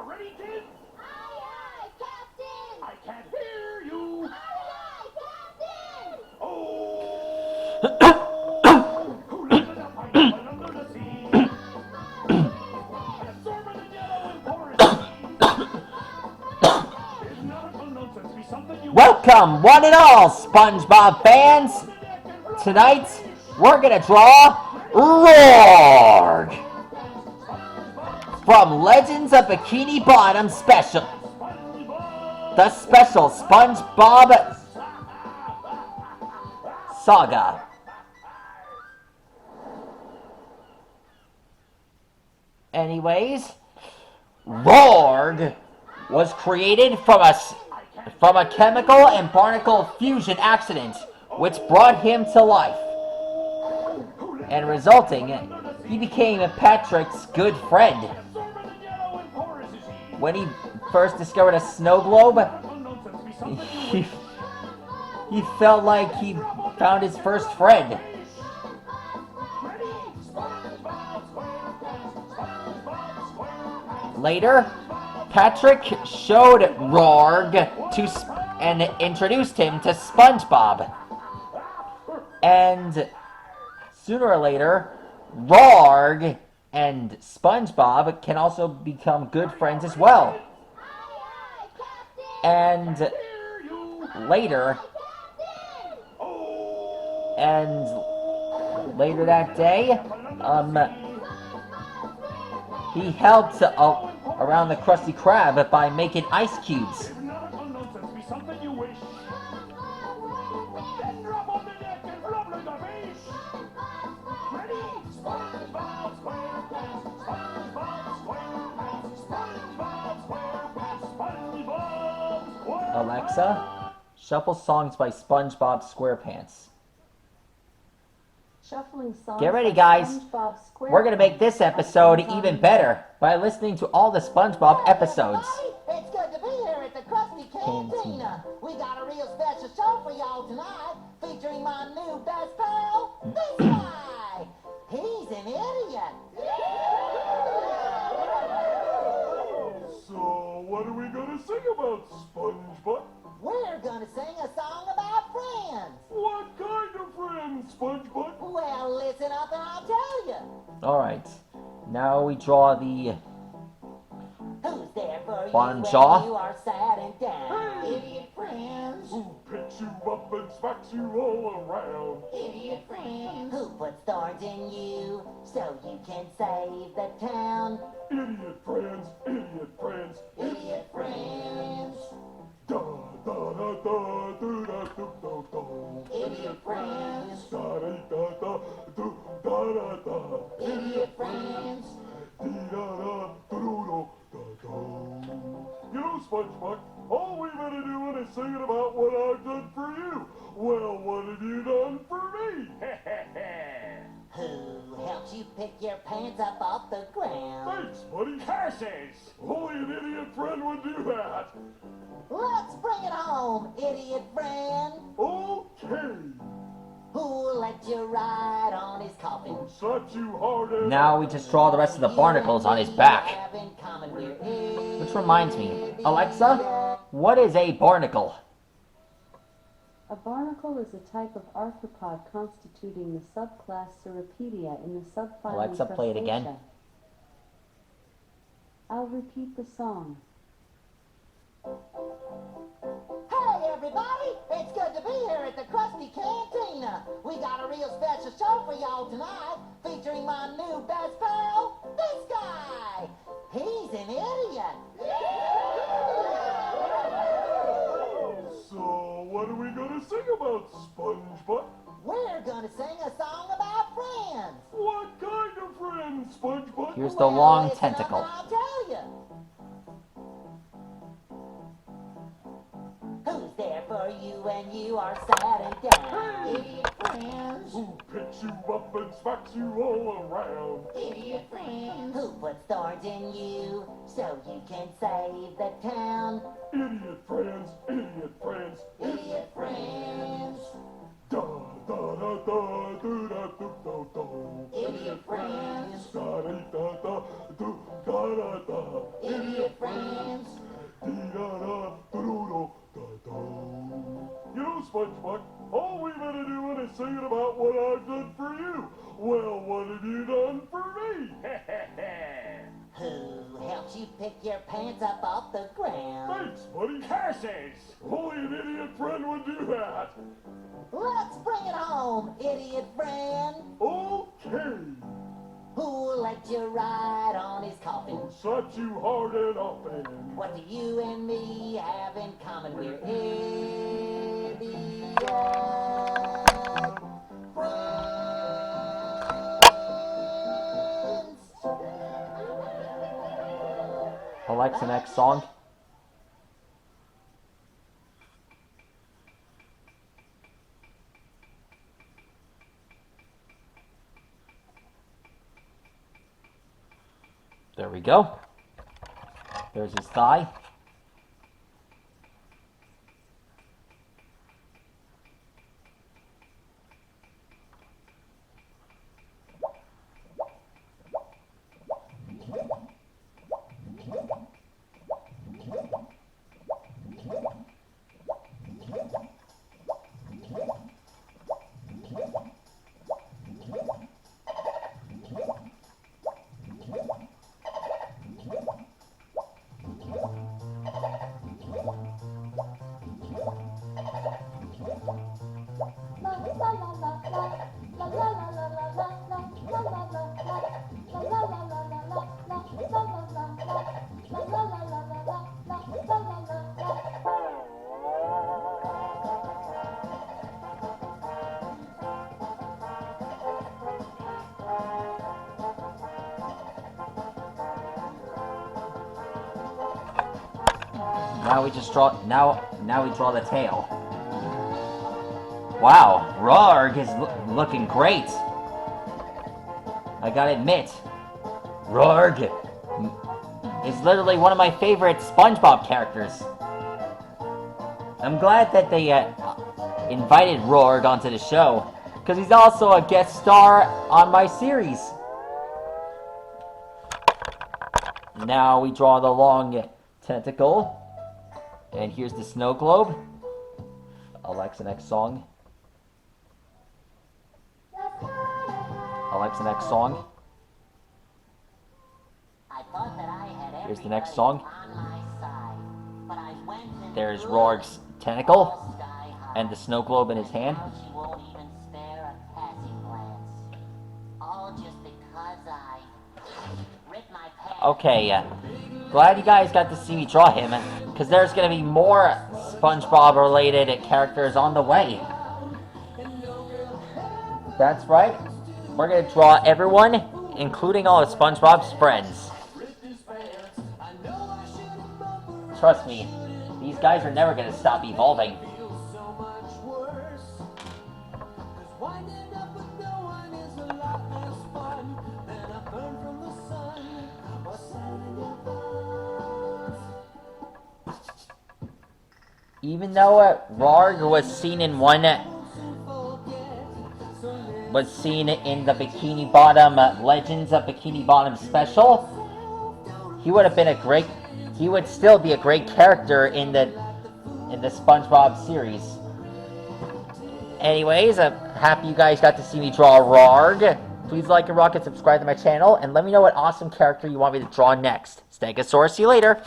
Ready, kids? Aye, aye, Captain! I can't hear you. Aye, aye, Captain! Oh! Who landed a pineapple under the sea? And a sorbet in yellow and porridge. Is nautical nonsense be something you... Welcome, one and all, SpongeBob fans. Tonight, we're gonna draw rarrg from Legends of Bikini Bottom Special. The special SpongeBob Saga. Anyways, rarrg was created from a chemical and barnacle fusion accident, which brought him to life, and resulting, he became Patrick's good friend. When he first discovered a snow globe, he felt like he found his first friend. Later, Patrick showed rarrg and introduced him to SpongeBob. And sooner or later, rarrg and SpongeBob can also become good friends as well. And later that day, he helped around the Krusty Krab by making ice cubes. Alexa, shuffle songs by SpongeBob SquarePants. Shuffling songs. Get ready, guys. We're gonna make this episode even better by listening to all the SpongeBob episodes. It's good to be here at the Krusty Cantina. We got a real special show for y'all tonight, featuring my new best pal, this guy. He's an idiot. So, what are we gonna sing about, SpongeBob? We're gonna sing a song about friends. What kind of friends, SpongeBob? Well, listen up and I'll tell you. Alright, now we draw the Who's there for you bottom when jaw. you are sad and down? Idiot friends. Who picks you up and smacks you all around? Idiot friends. Who puts thorns in you so you can save the town? Idiot friends, idiot friends. Idiot friends. Da da da da do da do do do. Idiot friends. Da da da da do da da da. Idiot friends. Dee da da do do do do. You know, SpongeBob, all we've been doing is singing about what I've done for you. Well, what have you done for me? Who helped you pick your pants up off the ground? Thanks, buddy. Curses! Only an idiot friend would do that. Let's bring it home, idiot friend. Okay. Who let you ride on his coffin? Such you hard as... Now we just draw the rest of the barnacles on his back. Have in common, we're Which reminds me, Alexa, what is a barnacle? A barnacle is a type of arthropod constituting the subclass Cirripedia in the subphylum Alexa, play it again. Crustacea. I'll repeat the song. Hey everybody, it's good to be here at the Krusty Cantina. We got a real special show for y'all tonight, featuring my new best pal, this guy. He's an idiot. So, what are we gonna sing about, SpongeBob? We're gonna sing a song about friends. What kind of friends, SpongeBob? Here's the long listen up tentacle. and I'll tell you. Who's there for you when you are sad and down? Idiot friends. Who picks you up and smacks you all around? Idiot friends. Who puts thorns in you so you can save the town? Idiot friends, idiot friends. Idiot friends. Da da da da do da do do do. Idiot friends. Da da da do da da da. Idiot friends. Dee da da do do do da da. You know, SpongeBob, all we've been doing is singing about what I've done for you. Well, what have you done for me? Who helped you pick your pants up off the ground? Thanks, buddy. Curses! Only an idiot friend would do that. Let's bring it home, idiot friend. Okay. Who let you ride on his coffin? Such you hard and often. What do you and me have in common? We're idiot friends. Alexa, next song. There we go. There's his thigh. Now we just draw. Now we draw the tail. Wow, rarrg is looking great. I gotta admit, rarrg is literally one of my favorite SpongeBob characters. I'm glad that they invited rarrg onto the show, because he's also a guest star on my series. Now we draw the long tentacle. And here's the snow globe. Alexa, next song. Alexa, next song. I thought that I had Here's the next song. on my side, but I went and There's threw rarrg's it tentacle sky high. and the snow globe in his hand. Now she won't even spare a passing glance. All just because I ripped my pants. Okay, glad you guys got to see me draw him, because there's going to be more SpongeBob-related characters on the way. That's right. We're going to draw everyone, including all of SpongeBob's friends. Trust me, these guys are never going to stop evolving. Even though rarrg was seen in the Bikini Bottom Legends of Bikini Bottom special, he would still be a great character in the SpongeBob series. Anyways, I'm happy you guys got to see me draw rarrg. Please like and rock and subscribe to my channel, and let me know what awesome character you want me to draw next. Stegosaurus, see you later.